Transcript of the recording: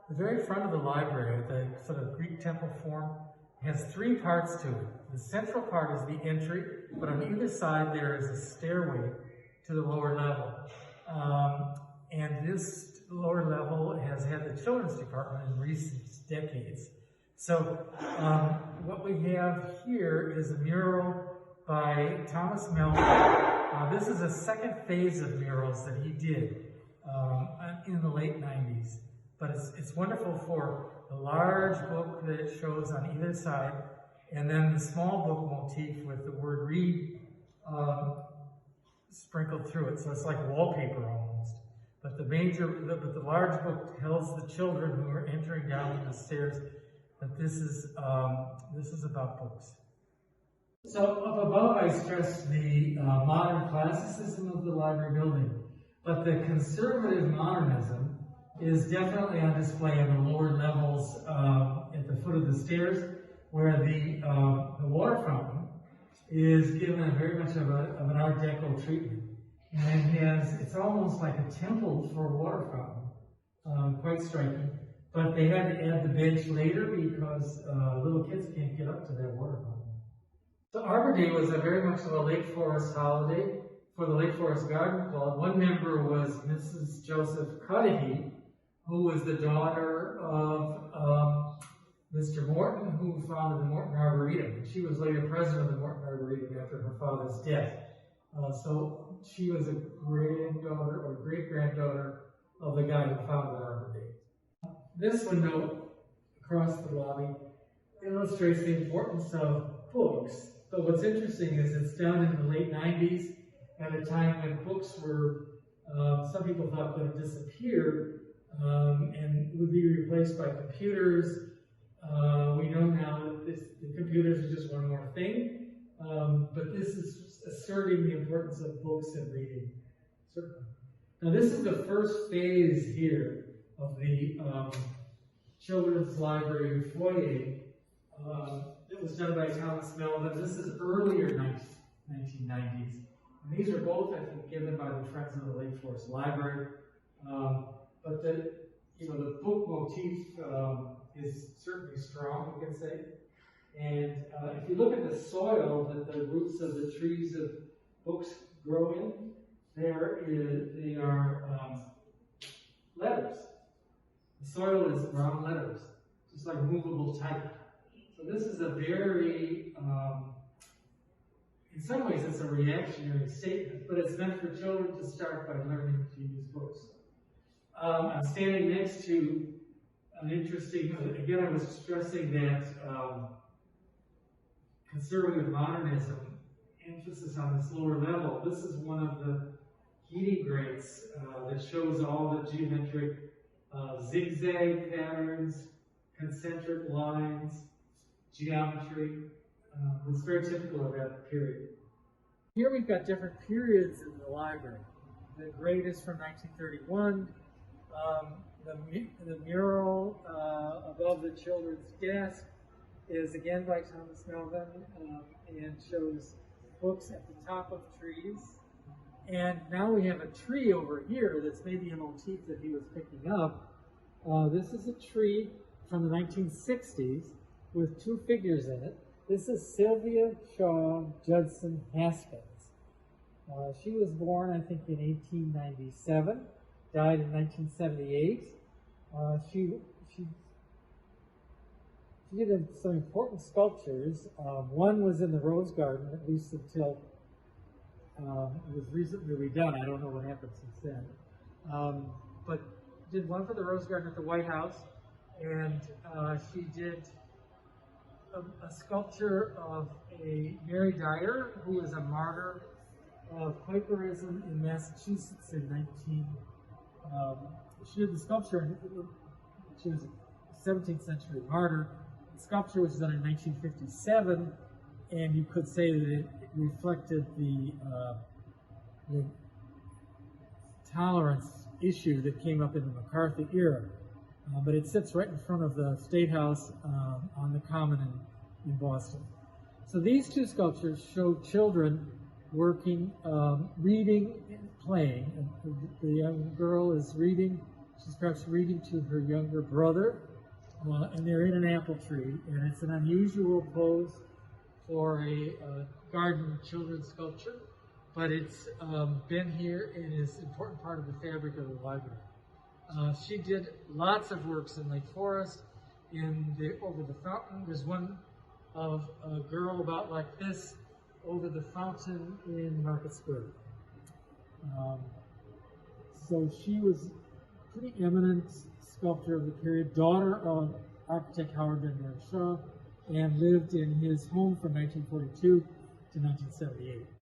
The very front of the library, the sort of Greek temple form, has three parts to it. The central part is the entry, but on either side there is a stairway to the lower level. And this lower level has had the children's department in recent decades. So what we have here is a mural by Thomas Melvin. This is a second phase of murals that he did in the late 90s. But it's wonderful for the large book that it shows on either side, and then the small book motif with the word read sprinkled through it. So it's like wallpaper almost. But the large book tells the children who are entering down the stairs that this is about books. So up above I stressed the modern classicism of the library building, but the conservative modernism is definitely on display in the lower levels at the foot of the stairs, where the water fountain is given a very much of an Art Deco treatment. And it's almost like a temple for a water fountain, quite striking. But they had to add the bench later because little kids can't get up to that water fountain. So Arbor Day was very much of a Lake Forest holiday for the Lake Forest Garden Club. One member was Mrs. Joseph Cudahy, who was the daughter of Mr. Morton, who founded the Morton Arboretum. She was later president of the Morton Arboretum after her father's death. So she was a granddaughter or great-granddaughter of the guy who founded Arbor Day. This window across the lobby illustrates the importance of books. But what's interesting is it's done in the late 90s at a time when books were, some people thought, going to disappear and would be replaced by computers. We know now that the computers are just one more thing, but this is asserting the importance of books and reading. Certainly. Now this is the first phase here of the Children's Library foyer. It was done by Thomas Melvin. This is earlier 1990s. And these are both, I think, given by the Friends of the Lake Forest Library. But the book motif is certainly strong, we can say. And if you look at the soil that the roots of the trees of books grow in, they are letters. The soil is brown letters, just like movable type. So this is a very, in some ways it's a reactionary statement, but it's meant for children to start by learning to use books. I'm standing next to an interesting, again I was stressing that conservative modernism, emphasis on this lower level. This is one of the heating grates that shows all the geometric zigzag patterns, concentric lines, geometry. It's very typical of that period. Here we've got different periods in the library. The grate is from 1931. The mural above the children's desk is again by Thomas Melvin and shows books at the top of trees. And now we have a tree over here that's maybe a motif that he was picking up. This is a tree from the 1960s with two figures in it. This is Sylvia Shaw Judson Haskins. She was born, I think, in 1897, died in 1978. She did some important sculptures. One was in the Rose Garden, at least until it was recently redone. I don't know what happened since then. But did one for the Rose Garden at the White House, and she did a sculpture of a Mary Dyer, who was a martyr of Quakerism in Massachusetts in she did the sculpture, she was a 17th century martyr. The sculpture was done in 1957, and you could say that it reflected the tolerance issue that came up in the McCarthy era. But it sits right in front of the State House on the Common in Boston. So these two sculptures show children working, reading, and playing. And the young girl is reading. She's perhaps reading to her younger brother, and they're in an apple tree, and it's an unusual pose for a garden children's sculpture, but it's been here and is an important part of the fabric of the library. She did lots of works in Lake Forest, over the fountain. There's one of a girl about like this over the fountain in Market Square. So she was a pretty eminent sculptor of the period, daughter of architect Howard Van Shaw, and lived in his home from 1942 to 1978.